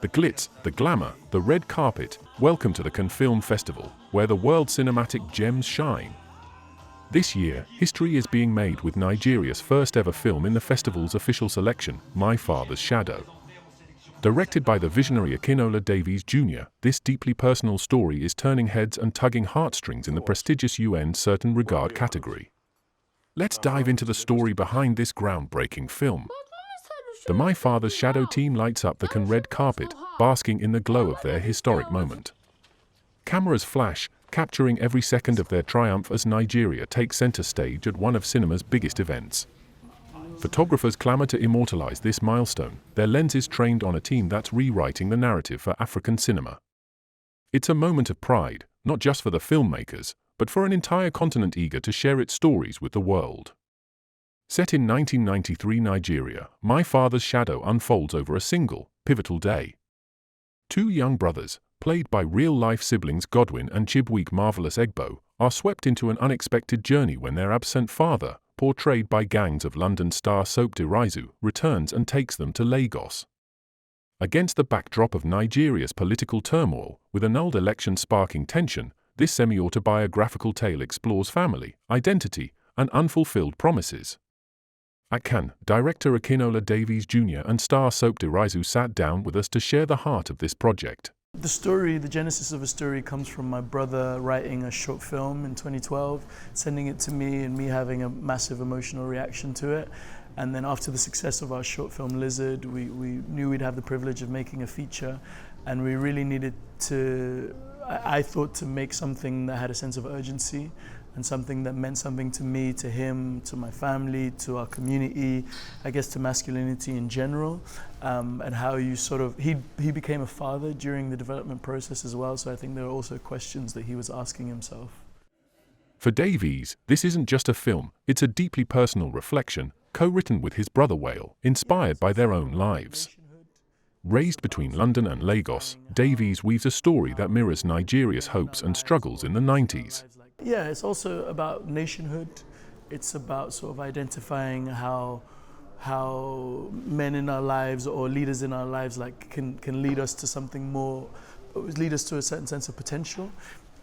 The glitz, the glamour, the red carpet, welcome to the Cannes Film Festival, where the world's cinematic gems shine. This year, history is being made with Nigeria's first ever film in the festival's official selection, My Father's Shadow. Directed by the visionary Akinola Davies Jr., this deeply personal story is turning heads and tugging heartstrings in the prestigious UN Certain Regard category. Let's dive into the story behind this groundbreaking film. The My Father's Shadow team lights up the Cannes red carpet, basking in the glow of their historic moment. Cameras flash, capturing every second of their triumph as Nigeria takes center stage at one of cinema's biggest events. Photographers clamor to immortalize this milestone, their lenses trained on a team that's rewriting the narrative for African cinema. It's a moment of pride, not just for the filmmakers, but for an entire continent eager to share its stories with the world. Set in 1993 Nigeria, My Father's Shadow unfolds over a single, pivotal day. Two young brothers, played by real-life siblings Godwin and Chibweek Marvelous Egbo, are swept into an unexpected journey when their absent father, portrayed by Gangs of London star Sope Dirisu, returns and takes them to Lagos. Against the backdrop of Nigeria's political turmoil, with an old election sparking tension, this semi-autobiographical tale explores family, identity, and unfulfilled promises. At Cannes, director Akinola Davies Jr. and star Sope Dirisu sat down with us to share the heart of this project. The story, the genesis of the story comes from my brother writing a short film in 2012, sending it to me and me having a massive emotional reaction to it. And then after the success of our short film Lizard, we knew we'd have the privilege of making a feature, and we really needed to, I thought, to make something that had a sense of urgency and something that meant something to me, to him, to my family, to our community, I guess to masculinity in general, and how you sort of, he became a father during the development process as well, so I think there are also questions that he was asking himself. For Davies, this isn't just a film, it's a deeply personal reflection, co-written with his brother Wale, inspired by their own lives. Raised between London and Lagos, Davies weaves a story that mirrors Nigeria's hopes and struggles in the 90s. Yeah, it's also about nationhood. It's about sort of identifying how men in our lives or leaders in our lives can lead us to something more, lead us to a certain sense of potential.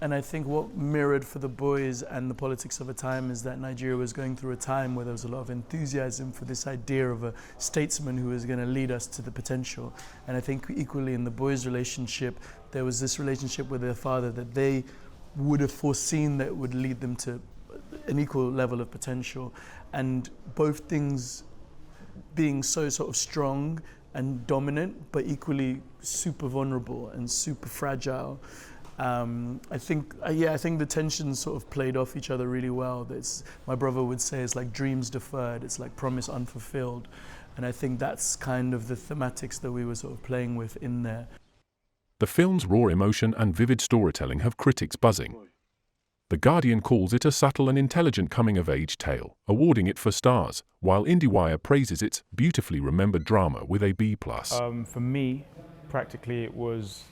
And I think what mirrored for the boys and the politics of a time is that Nigeria was going through a time where there was a lot of enthusiasm for this idea of a statesman who was going to lead us to the potential. And I think equally in the boys' relationship, there was this relationship with their father that they would have foreseen that would lead them to an equal level of potential. And both things being so sort of strong and dominant, but equally super vulnerable and super fragile. I think the tensions sort of played off each other really well. My brother would say it's like dreams deferred, it's like promise unfulfilled. And I think that's kind of the thematics that we were sort of playing with in there. The film's raw emotion and vivid storytelling have critics buzzing. The Guardian calls it a subtle and intelligent coming-of-age tale, awarding it 4 stars, while IndieWire praises its beautifully remembered drama with a B+. For me, practically it was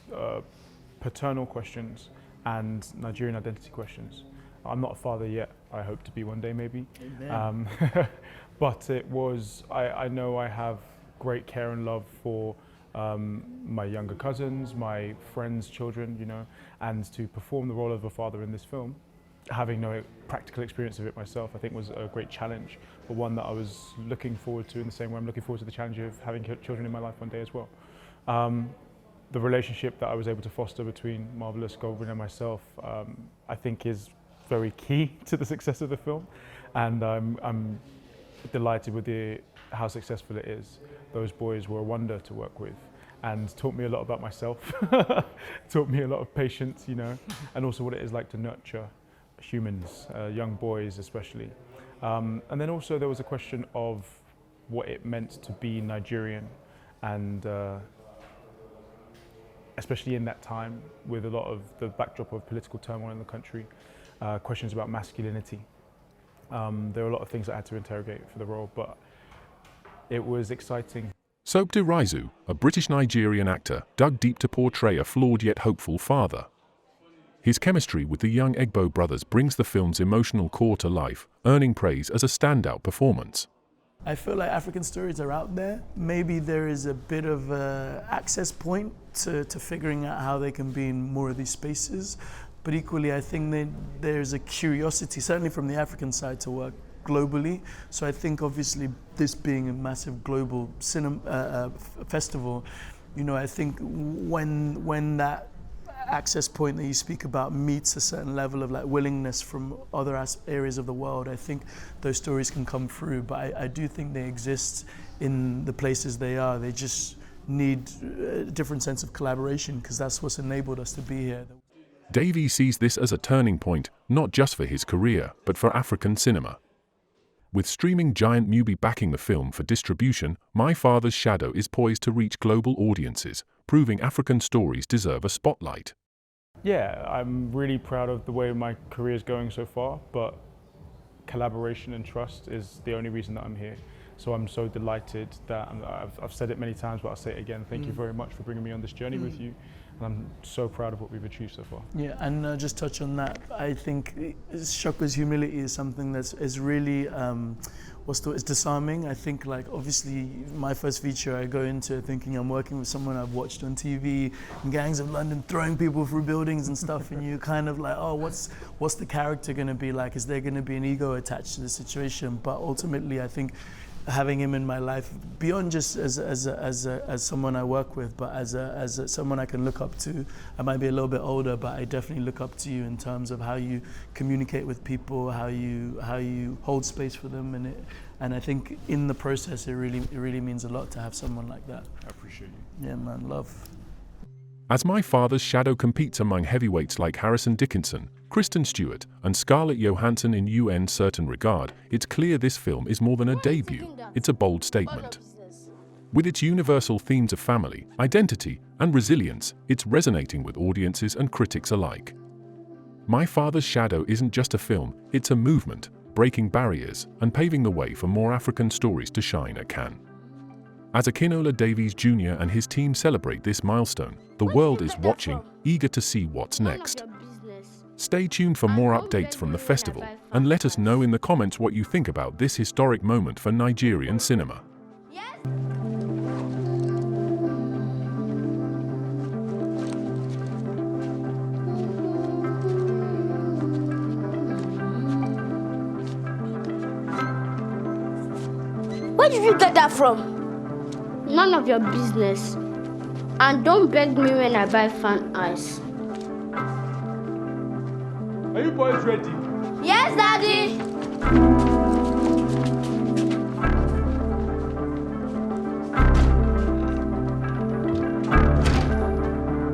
paternal questions and Nigerian identity questions. I'm not a father yet. I hope to be one day, maybe. But it was, I know I have great care and love for my younger cousins, my friends' children, you know, and to perform the role of a father in this film, having no practical experience of it myself, I think was a great challenge, but one that I was looking forward to in the same way I'm looking forward to the challenge of having children in my life one day as well. The relationship that I was able to foster between Marvelous, Godwin and myself, I think is very key to the success of the film, and I'm delighted with how successful it is. Those boys were a wonder to work with and taught me a lot about myself, taught me a lot of patience, you know, and also what it is like to nurture humans, young boys especially. And then also there was a question of what it meant to be Nigerian, and especially in that time with a lot of the backdrop of political turmoil in the country, questions about masculinity. There were a lot of things I had to interrogate for the role, but it was exciting. Sope Dirisu, a British-Nigerian actor, dug deep to portray a flawed yet hopeful father. His chemistry with the young Egbo brothers brings the film's emotional core to life, earning praise as a standout performance. I feel like African stories are out there. Maybe there is a bit of an access point to figuring out how they can be in more of these spaces. But equally, I think that there's a curiosity, certainly from the African side, to work globally. So I think obviously this being a massive global festival, you know, I think when that access point that you speak about meets a certain level of like willingness from other areas of the world, I think those stories can come through. But I do think they exist in the places they are. They just need a different sense of collaboration, because that's what's enabled us to be here. Davies sees this as a turning point, not just for his career, but for African cinema. With streaming giant Mubi backing the film for distribution, My Father's Shadow is poised to reach global audiences, proving African stories deserve a spotlight. Yeah, I'm really proud of the way my career is going so far, but collaboration and trust is the only reason that I'm here. So I'm so delighted that I've said it many times, but I'll say it again. Thank you very much for bringing me on this journey with you. And I'm so proud of what we've achieved so far. Yeah, and just touch on that. I think Shoko's humility is something is really, it's disarming. I think, like, obviously my first feature, I go into thinking I'm working with someone I've watched on TV, Gangs of London throwing people through buildings and stuff, and you kind of like, oh, what's the character going to be like? Is there going to be an ego attached to the situation? But ultimately, I think having him in my life, beyond just as someone I work with, but as someone I can look up to. I might be a little bit older, but I definitely look up to you in terms of how you communicate with people, how you hold space for them, and I think in the process it really means a lot to have someone like that. I appreciate you. Yeah, man, love. As My Father's Shadow competes among heavyweights like Harrison Dickinson, Kristen Stewart, and Scarlett Johansson in UN certain regard, it's clear this film is more than a debut, it's a bold statement. With its universal themes of family, identity, and resilience, it's resonating with audiences and critics alike. My Father's Shadow isn't just a film, it's a movement, breaking barriers and paving the way for more African stories to shine at Cannes. As Akinola Davies Jr. and his team celebrate this milestone, the world is watching, eager to see what's next. Stay tuned for more updates from the festival, and let us know in the comments what you think about this historic moment for Nigerian cinema. Where did you get that from? None of your business. And don't beg me when I buy fan ice. Are you boys ready? Yes, Daddy!